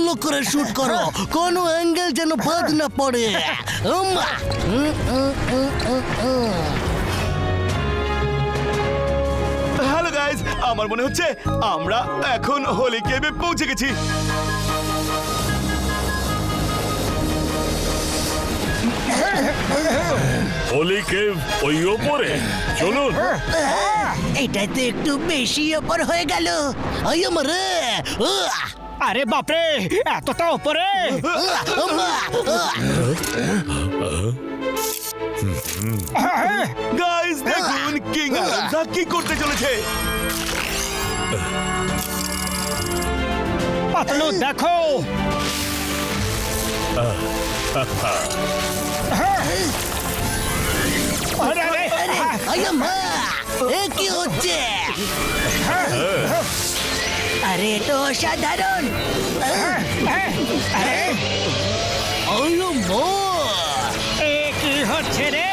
ভালো করে শুট করো, কোনো অ্যাঙ্গেল যেন বাদ না পড়ে। হ্যালো গাইস, আমার মনে হচ্ছে আমরা এখন হোলি কেভে পৌঁছে গেছি। হোলি কেভ ওই ওপরে, চলুন। এটাতে একটু বেশি ওপর হয়ে গেল। আমারে আরে বাপরে, এতটা ওপরে! গাইস দেখুন কিং আলামজা কি করতে চলেছে। পাতলু দেখো, আরে আরে, কি হচ্ছে? আরে তো অসাধারণ। এ কি হচ্ছে রে?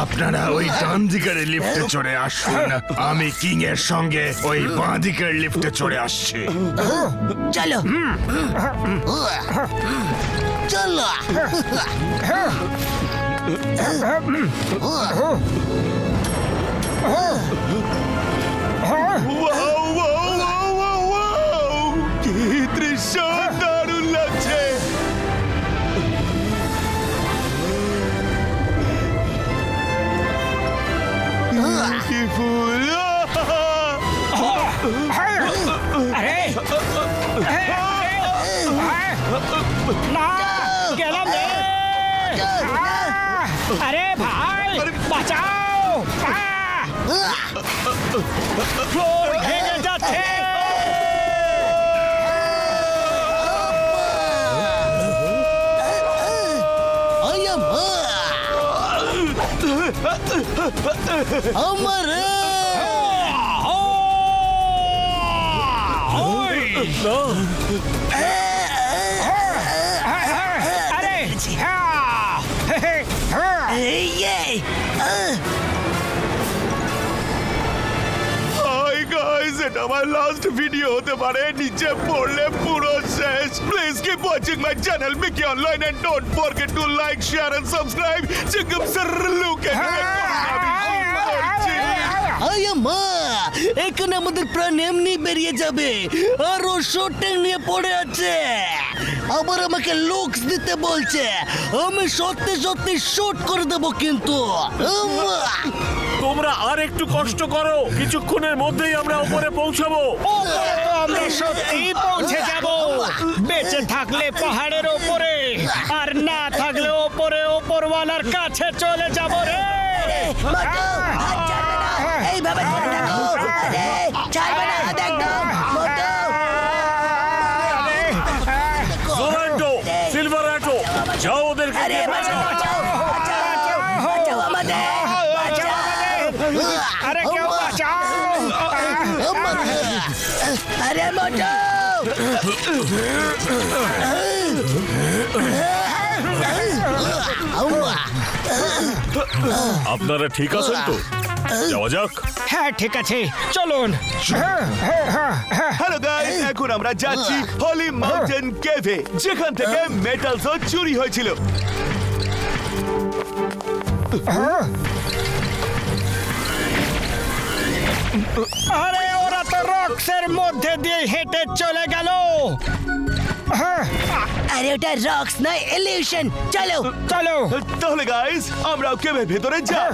আপনারা ওই ডান দিকের লিফটে চড়ে আসুন, আমি কিং এর সঙ্গে ওই বাঁ দিকের লিফটে চড়ে আসছি। চলো চলো। Wow wow wow wow wow, কি দৃশ্য, দারুণ লাগছে। কি ফুল! আরে না, গেলাম রে! আরে ভাই, বাঁচাও! ফ্লোর ভেঙে যাচ্ছে! আমারে আরে হাই গাইস, এটা আমার লাস্ট ভিডিও হতে পারে, নিচে পড়লে পুরো শেষ। Please keep watching my channel Mickey online and don't forget to like, share and subscribe. চিঙ্গম স্যার লুক এখানে আমাদের প্রাণ এমনি বেরিয়ে যাবে, আর ও শুটিং নিয়ে পড়ে আছে, আবার আমাকে লুকস দিতে বলছে। আমি সত্যি সত্যি শুট করে দেবো কিন্তু। তোমরা আর একটু কষ্ট করো, কিছুক্ষণের মধ্যেই আমরা উপরে পৌঁছাবো। আমরা সত্যি পৌঁছে যাব, বেঁচে থাকলে পাহাড়ের ওপরে, আর না থাকলে ওপরে ওপরওয়ালার কাছে চলে যাব রে। এইভাবে ধরে রাখো। আরে ছাড়বে না হাত একদম। জোরান্টো, সিলভারাটো, যাও ওদেরকে আরে নিয়ে বাঁচাও, বাঁচাও। বাঁচাও, বাঁচাও আমাদের, বাঁচাও। আরে কেউ বাঁচাও! আরে মোটো! আপনারা ঠিক আছেন তো? যাওয়া যাক। হ্যাঁ ঠিক আছে, চলুন। হ্যালো গাইস, এখন আমরা যাচ্ছি হলি মাউন্টেন কেভে, যেখান থেকে মেটালস চুরি হয়েছিল। আরে ওরা তো রক্সের মধ্যে দিয়ে হেঁটে চলে গেল। আরে ওটা রক্স নয়, ইলিউশন। চলো চলো। তাহলে গাইস, আমরাও কেভের ভেতরে যাই।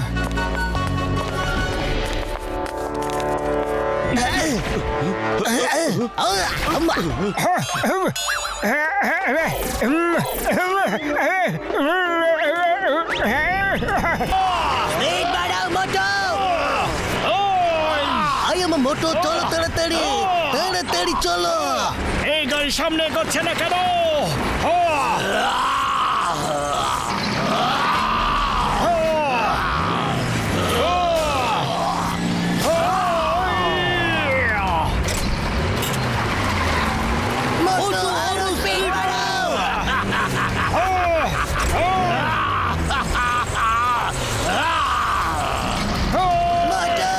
স্পিড বাড়াও মোটো। মোটো চলো তাড়াতাড়ি, তাড়াতাড়ি চলো। এই গাড়ি সামনে এগোচ্ছে না কেন? মোটো আরো স্পিড বাড়াও। মোটো!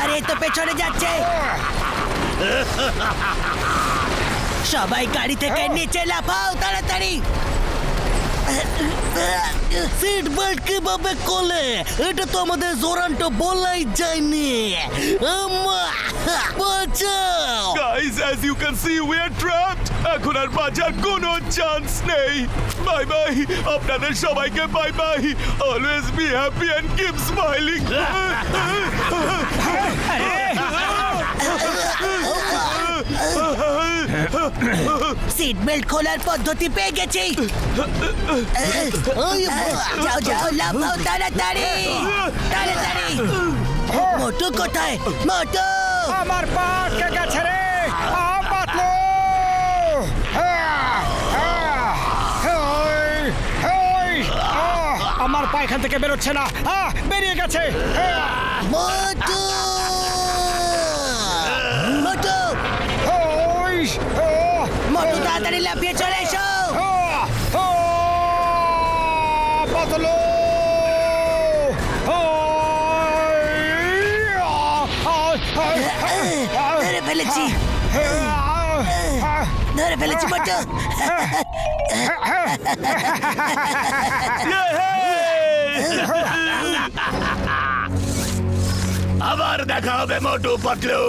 আরে তো পেছনে যাচ্ছে। সবাই গাড়ি থেকে নিচে লাফাও তাড়াতাড়ি। সিট বেল্ট কিভাবে কোলে? এটা তো আমাদের জোরান্টো বলাই যায়নি। বাঁচাও। Guys, as you can see, we are trapped. এখন আর বাঁচার কোনো চান্স নেই। বাই বাই, আপনাদের সবাইকে bye bye. Always be happy and keep smiling. Seat belt খোলার পদ্ধতি পেয়ে গেছি। যাও যাও লাফাও তাড়াতাড়ি তাড়াতাড়ি। মোটু কোথায়? মোটু আমার পা আটকে গেছে রে। পাতলু আমার পা এখান থেকে বেরোচ্ছে না। বেরিয়ে গেছে। মোটু মোটু মোটু তাড়াতাড়ি লাফিয়ে চলে এসো। পাতলু ধরে ফেলেছি ধরে ফেলেছি মোটু। আবার দেখা হবে মোটু পাতলু।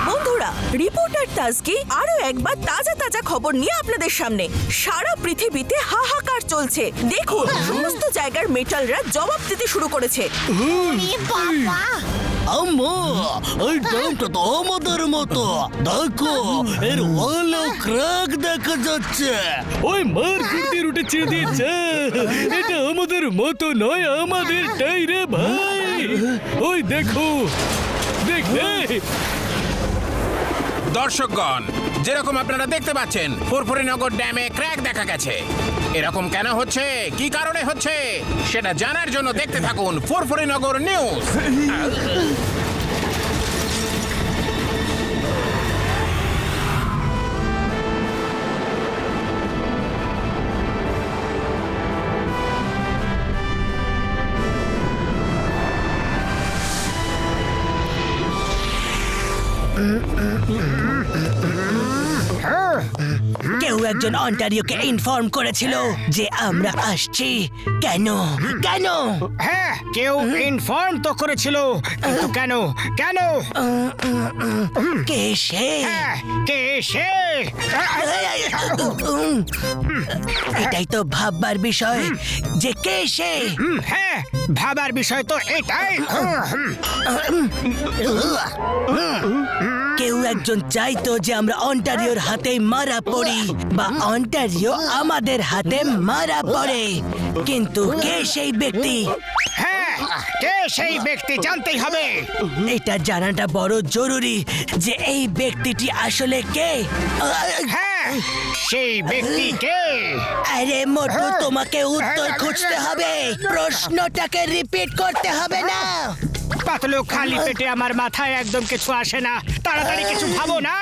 বন্ধুরা, রিপোর্টার তাজকি আরো একবার তাজা তাজা খবর নিয়ে আপনাদের সামনে। সারা পৃথিবীতে হাহাকার চলছে। দেখুন, সমস্ত জায়গার মেটালরা জবাব দিতে শুরু করেছে। আম্মা, এই ট্রেনটা তো আমাদের মতো। দেখো, এর ওয়ালেও ক্র্যাক দেখা যাচ্ছে। ওই মার কুর্তি রুটে ছেড়ে দিয়েছে। এটা আমাদের মতো নয়, আমাদের টাইরে ভাই। ওই দেখো, দেখবে দর্শকগণ, যেরকম আপনারা দেখতে পাচ্ছেন ফুরফুরিনগর ড্যামে ক্র্যাক দেখা গেছে। এরকম কেন হচ্ছে, কি কারণে হচ্ছে, সেটা জানার জন্য দেখতে থাকুন ফুরফুরিনগর নিউজ। কেউ একজন অন্টারিওকে ইনফর্ম করেছিল যে আমরা আসছি। কেন কেন? হ্যাঁ, কেউ ইনফর্ম তো করেছিল, কিন্তু কেন কেন? কে সে? কে সে? এটাই তো ভাববার বিষয় যে কে সে। হ্যাঁ, ভাবার বিষয় তো এটাই। কেউ একজন চাইতো যে আমরা অন্টারিওর হাতে মারা পড়ি বা অন্টারিও আমাদের হাতে মারা পড়ে। কিন্তু কে সেই ব্যক্তি? হ্যাঁ, কে সেই ব্যক্তি জানতেই হবে। এটা জানাটা বড় জরুরি যে এই ব্যক্তিটি আসলে কে। হ্যাঁ, সেই ব্যক্তি কে? আরে মোটু, তোমাকে উত্তর খুঁজতে হবে, প্রশ্নটাকে রিপিট করতে হবে না। পাতলু, খালি পেটে আমার মাথায় একদম কিছু আসে না। তাড়াতাড়ি কিছু ভাবো না।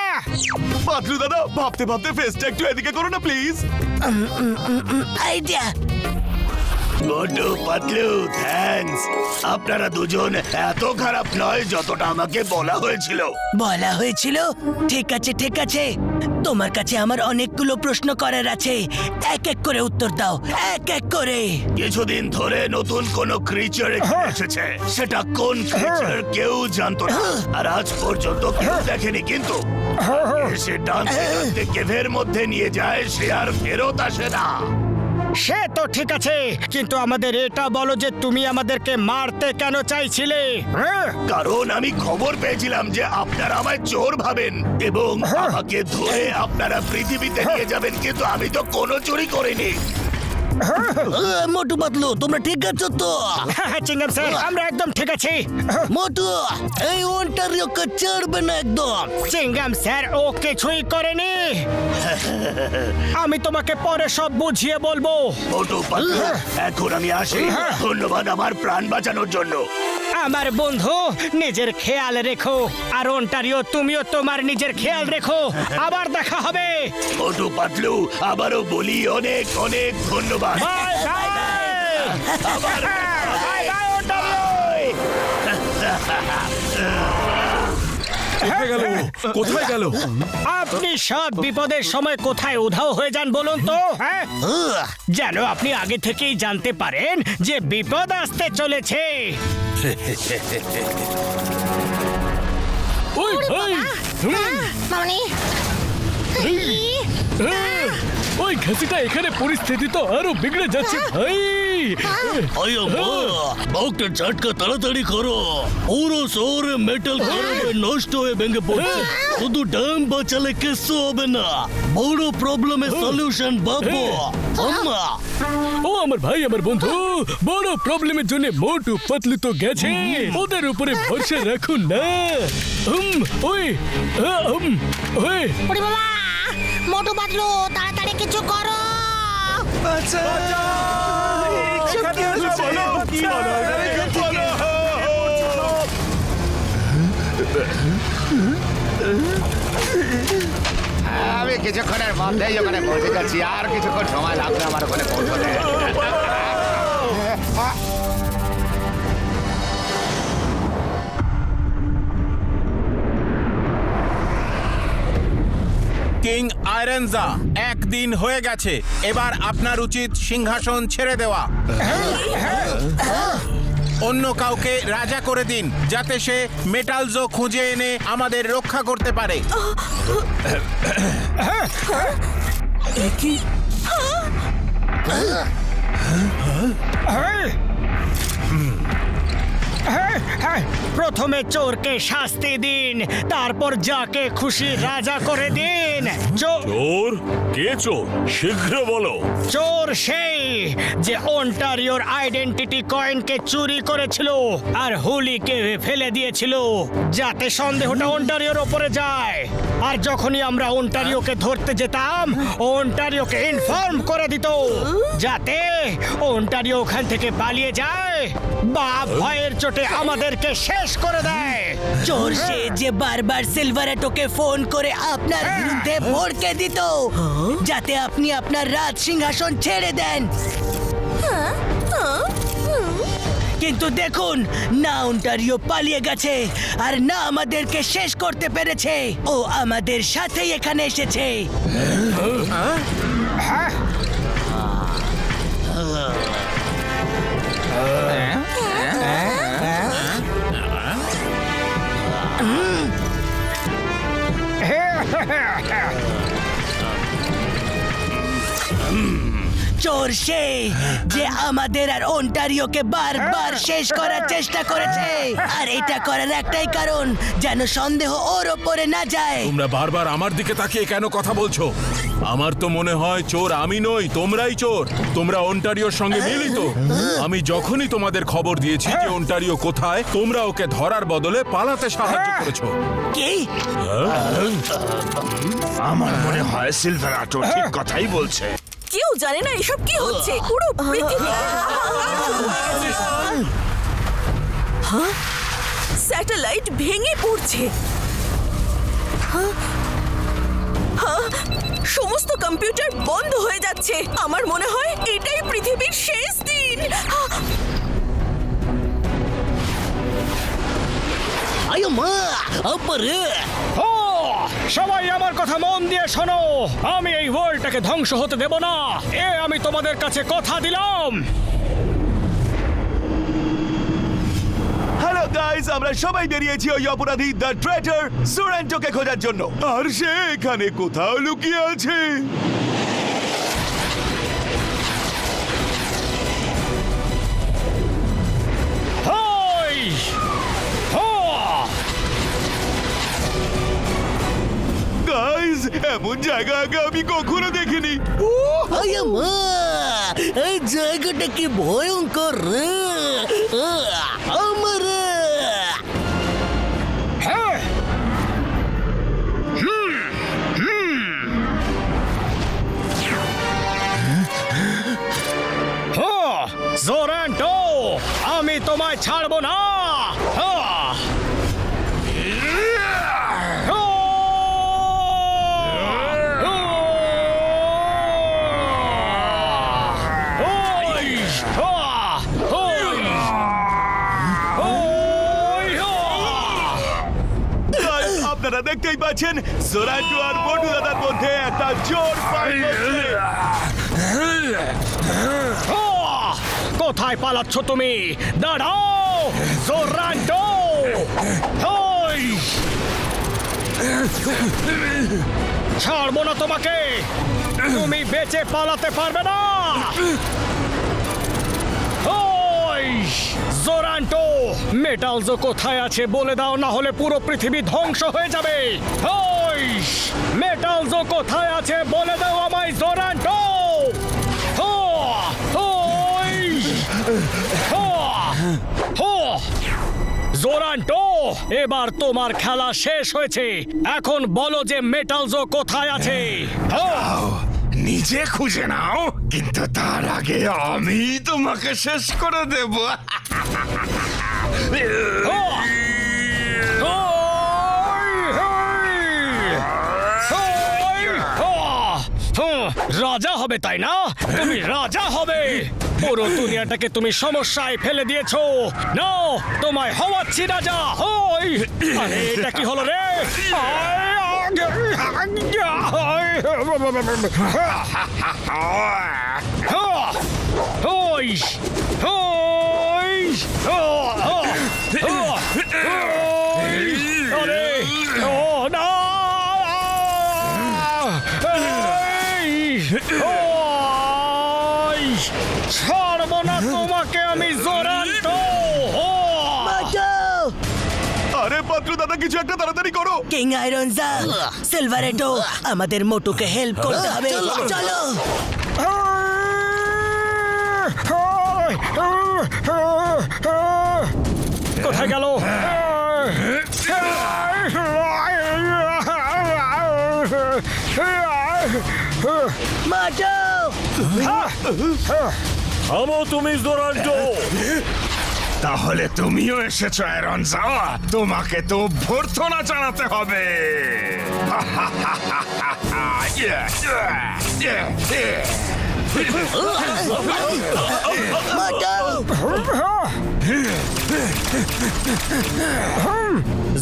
পাতলু দাদা, ভাবতে ভাবতে ফেসটা একটু এদিকে করো না please. Idea. Motu Patlu, thanks. আপনারা দুজন এত খারাপ নয় যতটা আমাকে বলা হয়েছিল। বলা হয়েছিল? ঠিক আছে ঠিক আছে, তোমার কাছে আমার অনেকগুলো প্রশ্ন করার আছে। এক এক করে উত্তর দাও, এক এক করে। কিছুদিন ধরে নতুন কোন ক্রিচার এসেছে, সেটা কোন ক্রিচার কেউ জানতো না, আর আজ পর্যন্ত কেউ দেখেনি। কিন্তু সে টানতে টানতে কেভের মধ্যে নিয়ে যায়, সে আর ফেরত আসে না। সে তো ঠিক আছে, কিন্তু আমাদের এটা বলো যে তুমি আমাদেরকে মারতে কেন চাইছিলে? কারণ আমি খবর পেয়েছিলাম যে আপনারা আমায় চোর ভাবেন এবং আমাকে ধরে আপনারা পৃথিবীতে নিয়ে যাবেন, কিন্তু আমি তো কোনো চুরি করিনি। মোটু পাতলু, তোমরা ঠিক আছো তো? চিংগাম স্যার, আমরা একদম ঠিক আছি। মোটু, এই অন্টারিওকে ছাড়বে না একদম। চিংগাম স্যার, ও কিছুই করেনি। আমি তোমাকে পরে সব বুঝিয়ে বলবো। মোটু পাতলু, এখন আমি আসি। ধন্যবাদ আমার প্রাণ বাঁচানোর জন্য। আমার বন্ধু, নিজের খেয়াল রেখো। আর অন্টারিও, তুমিও তোমার নিজের খেয়াল রেখো। আবার দেখা হবে। মোটু পাতলু, আবারও বলি অনেক অনেক ধন্যবাদ। Bye bye. আবার বাই বাই অন্টারিও। কোথায় গেল কোথায় গেল আপনি সব বিপদের সময় কোথায় উধাও হয়ে যান বলুন তো, হ্যাঁ? যেন আপনি আগে থেকেই জানতে পারেন যে বিপদ আসতে চলেছে। ওই ওই ওই ঘাসিটা এখানে পরিস্থিতি তো আরো বিগড়ে যাচ্ছে ভাই বউটা ঝটকা তাড়াতাড়ি করো, পুরো শহরে মেটাল খারাপ নষ্ট হয়ে ভেঙে পড়ছে। শুধু ড্যাম বাঁচালে কিচ্ছু হবে না, বড় প্রবলেমের সলিউশন বাবু। আম্মা ও আমার ভাই আমার বন্ধু, বড় প্রবলেমের জন্য মোটু পাতলু তো গেছে, ওদের উপরে ভরসা রাখুন না। ওই ওই ওরে বাবা, মোটু পাতলু তাড়াতাড়ি কিছু করো। আমি কিছুক্ষণের মধ্যেই ওখানে পৌঁছে যাচ্ছি, আর কিছুক্ষণ সময় লাগবে আমার ওখানে পৌঁছতে। কিং আয়রনজা, একদিন হয়ে গেছে, এবার আপনার উচিত সিংহাসন ছেড়ে দেওয়া। অন্য কাউকে রাজা করে দিন, যাতে সে মেটালজো খুঁজে এনে আমাদের রক্ষা করতে পারে। প্রথমে চোরকে শাস্তি দিন, তারপর যাকে খুশি রাজা করে দিন। চোর কে? চোর শীঘ্র বলো। চোর সেই যে অন্টারিওর আইডেন্টিটি কয়েনকে চুরি করেছিল আর হুলিকে ফেলে দিয়েছিল, যাতে সন্দেহটা অন্টারিওর ওপরে যায়। আর যখনই আমরা অন্টারিওকে ধরতে যেতাম, অন্টারিওকে ইনফর্ম করে দিত, যাতে অন্টারিও ওখান থেকে পালিয়ে যায় বা ভয়ের চোটে আমাদেরকে শেষ করে দেয়। চোর সে যে বারবার সিলভারেটোকে ফোন করে আপনার বিরুদ্ধে ভড়কে দিত, যাতে আপনি আপনার রাজ সিংহাসন ছেড়ে দেন। কিন্তু দেখুন, না অন্টারিও পালিয়ে গেছে আর না আমাদেরকে শেষ করতে পেরেছে, ও আমাদের সাথেই এখানে এসেছে। চোর সে যে আমাদের আর অন্টারিওকে বারবার শেষ করার চেষ্টা করেছে, আর এটা করার একটাই কারণ, যেন সন্দেহ ওর ওপরে না যায়। তোমরা বারবার আমার দিকে তাকিয়ে কেন কথা বলছো? আমার তো মনে হয় চোর আমি নই, তোমরাই চোর। তোমরা অন্টারিওর সঙ্গে মিলিত। আমি যখনই তোমাদের খবর দিয়েছি যে অন্টারিও কোথায়, তোমরা ওকে ধরার বদলে পালাতে সাহায্য করেছো। কি? আমার মনে হয় সিলভারাটো ঠিক কথাই বলছে। কেউ জানে না এসব কি হচ্ছে। পুরো পৃথিবী স্যাটেলাইট ভেঙে পড়ছে। সমস্ত কম্পিউটার বন্ধ হয়ে যাচ্ছে। আমার মনে হয় এটাই পৃথিবীর শেষ দিন। আয়ো মা, আব্বারে! ও, সবাই আমার কথা মন দিয়ে শোনো, আমি এই ওয়ার্ল্ডটাকে ধ্বংস হতে দেব না, আমি তোমাদের কাছে কথা দিলাম। হ্যালো গাইস, আমরা সবাই বেরিয়েছি ওই অপরাধী দ্য ট্রেটার সুরেন্টোকে খোঁজার জন্য, আর সে এখানে কোথাও লুকিয়ে আছে। হই! হো! গাইস, এমন জায়গা আগে আমি কখনো দেখিনি। আয়ো মা, এই জায়গাটা কি ভয়ঙ্কর রে! আমার হ্যাঁ! জোরান্টো, আমি তোমায় ছাড়বো না। দেখতেই পাচ্ছেন জোরান্টো আর মোটু দাদার মধ্যে একটা জোর ফাইট হচ্ছে। আহ! কোথায় পালাচ্ছ তুমি? দাঁড়াও জোরান্টো! ওই! ছাড়বো না তোমাকে, তুমি বেঁচে পালাতে পারবে না। ওই! জোরান্টো, মেটালজো কোথায় আছে বলে দাও, না হলে পুরো পৃথিবী ধ্বংস হয়ে যাবে। ওই! মেটালজো কোথায় আছে বলে দাও আমায়, জোরান্টো। হো! ওই! হো! হো! জোরান্টো, এবার তোমার খেলা শেষ হয়েছে। এখন বলো যে মেটালজো কোথায় আছে। হো! নিজে খুঁজে নাও, কিন্তু তার আগে আমি তোমাকে শেষ করে দেব। হো! ওই! ওই! হো! হুঁ, রাজা হবে তাই না? তুমি রাজা হবে। পুরো দুনিয়াটাকে তুমি সমস্যায় ফেলে দিয়েছো। নাও, তোমায় হওয়াচ্ছি রাজা। ওই! আরে এটা কি হলো রে? ওই! ওই! আরে! ও না! ওই! ছাড়বো না তোমাকে আমি, জোরান্টো! আরে পাত্র দাদা, কিছু একটা তাড়াতাড়ি করো। কিং আয়রনজা, সিলভারেটো, আমাদের মোটুকে হেল্প করতে হবে। চলো। কোথায় গেল? মোটু! থামো তুমি, জোরান্টো! তাহলে তুমিও এসেছো আয়রনজা, তোমাকে তো অভ্যর্থনা জানাতে হবে।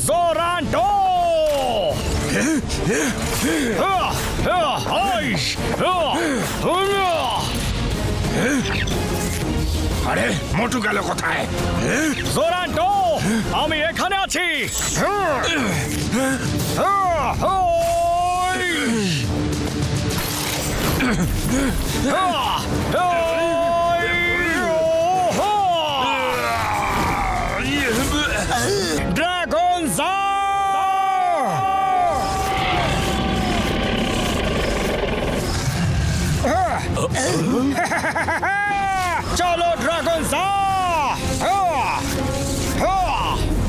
জোরান্টো! আরে মোটু গেল কোথায়? জোরান্টো, আমি এখানে আছি। ড্রাগন চলো ড্রাগন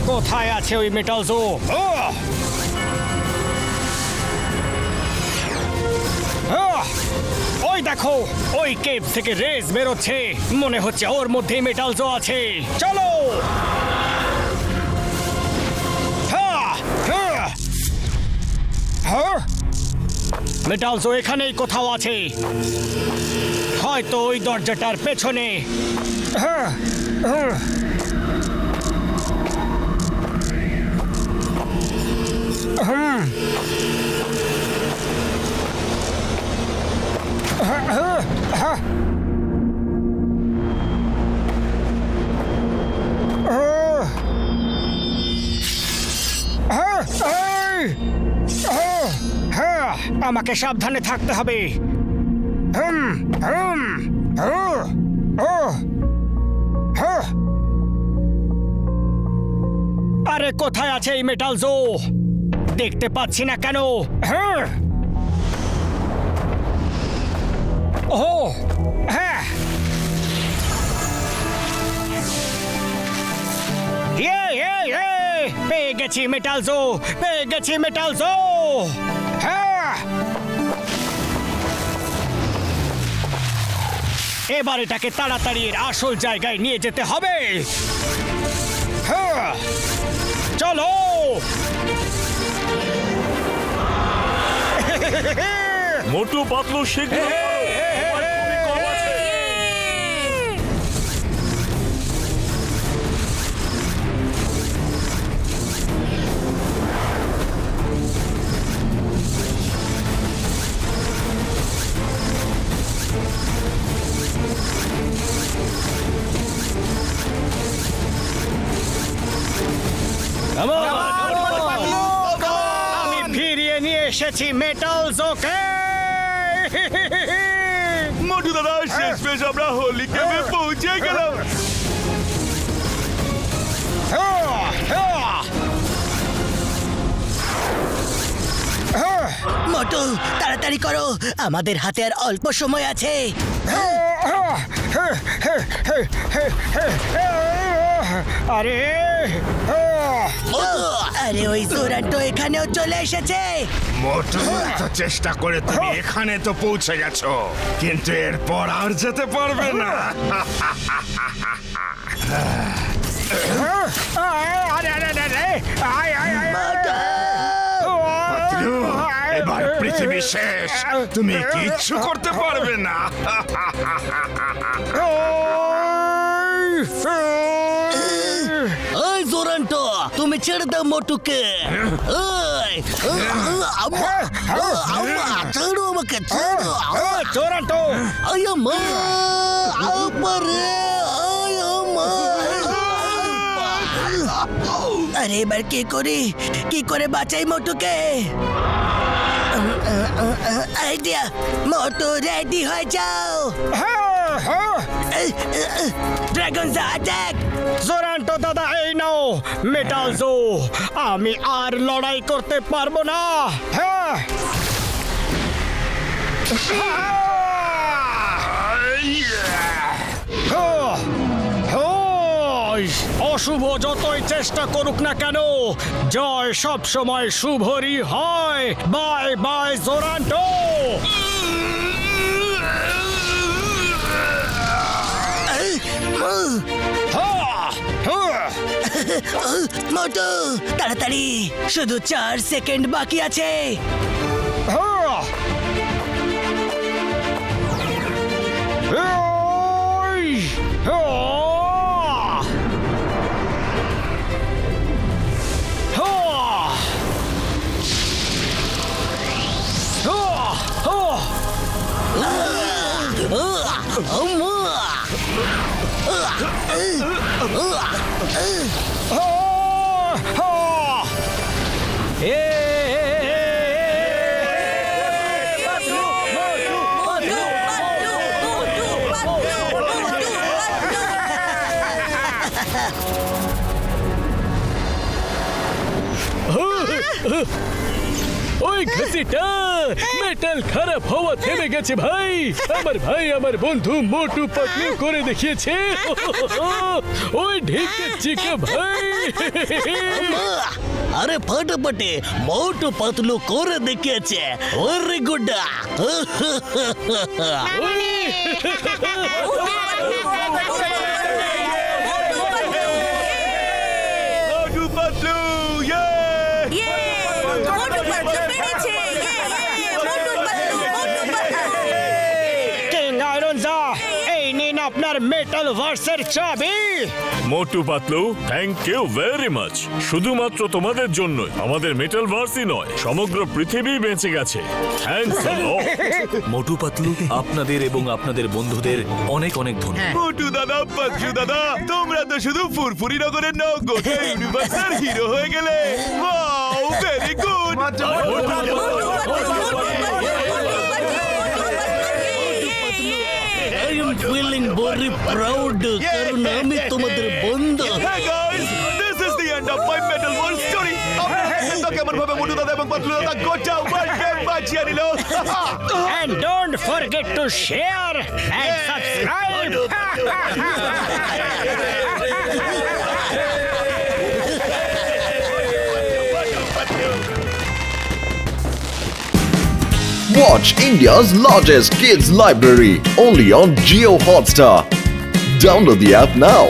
কোথায় আছে ওই মেটালজো? ওই দেখো, ওই কেভ থেকে রেস বেরোচ্ছে। মনে হচ্ছে ওর মধ্যেই মেটালজো আছে। চলো। মেটালজো এখানেই কোথাও আছে, হয়তো ওই দরজাটার পেছনে। আমাকে সাবধানে থাকতে হবে। আরে কোথায় আছে এই মেটালজো? দেখতে পাচ্ছি না কেন? ও হ্যাঁ, পেয়ে গেছি মেটালজো, পেয়ে গেছি মেটালজো। হ্যাঁ, এবার এটাকে তাড়াতাড়ি এর আসল জায়গায় নিয়ে যেতে হবে। হ্যাঁ, চলো। মোটু পাতলু শীঘ্র এসেছি মেটাল জোকে মোটু দাদা শেষমেশ আমরা হোলি কেভে পৌঁছে গেলাম। মোটু তাড়াতাড়ি করো, আমাদের হাতে আর অল্প সময় আছে। আরে আরে ওই জোরান্টো এখানেও চলে এসেছে। মোটু এত চেষ্টা করে তুমি এখানে তো পৌঁছে গেছো, কিন্তু এরপর আর যেতে পারবে না। পাতলু, এবার পৃথিবী শেষ, তুমি কিচ্ছু করতে পারবে না। এই জোরান্টো তুমি ছেড়ে দাও মোটুকে। এই, আম্মা, আম্মা, ছেড়ো আমাকে, ছেড়ো। জোরান্টো আয় আম্মা, আম্মা রে, আয় আম্মা। আরে এবার কি করি, কি করে বাঁচাই মোটুকে? আইডিয়া, মোটু রেডি হয়ে যাও। Dragon attack! জোরান্টো দাদা এই নাও মেটাল জো, আমি আর লড়াই করতে পারবো না। হ্যাঁ অশুভ যতই চেষ্টা করুক না কেন, জয় সব সময় শুভরই হয়। Bye bye জোরান্টো। মোটু তাড়াতাড়ি, শুধু 4 সেকেন্ড বাকি আছে। ওই ঘসিটা মেটাল খারাপ হওয়া থেমে গেছে ভাই। আমার ভাই আমার বন্ধু মোটু পাতলু করে দেখিয়েছে। ওই ঢেকে চিকে ভাই। আরে ফটাফটে মোটু পাতলু করে দেখিয়েছে। ওরে গুড্ডা। মোটু পাতলু, ইয়ে! আপনার মেটাল ভার্সের চাবি। Motu Patlu, thank you very much. শুধুমাত্র তোমাদের জন্যই আমাদের মেটাল ভার্সই নয়, সমগ্র পৃথিবী বেঁচে গেছে। থ্যাঙ্কস আ লট। মোটু পাতলু, আপনাদের এবং আপনাদের বন্ধুদের অনেক অনেক ধন্যবাদ। মোটু দাদা, পাতলু দাদা, তোমরা তো শুধু ফুরফুরি নগরের নও, গোটা ইউনিভার্সের হিরো হয়ে গেলে। Wow, very good. I am feeling very proud কারণ আমি তোমাদের বন্ধু। Hey guys, this is the end of my Metal World story. আপনারা কেমন ভাবে মোটু দাদা এবং পাতলু দাদা গোটা ওয়ার্ল্ড গেম বাঁচিয়ে নিল। And don't forget to share and subscribe. Watch India's largest kids library only on Jio Hotstar. Download the app now.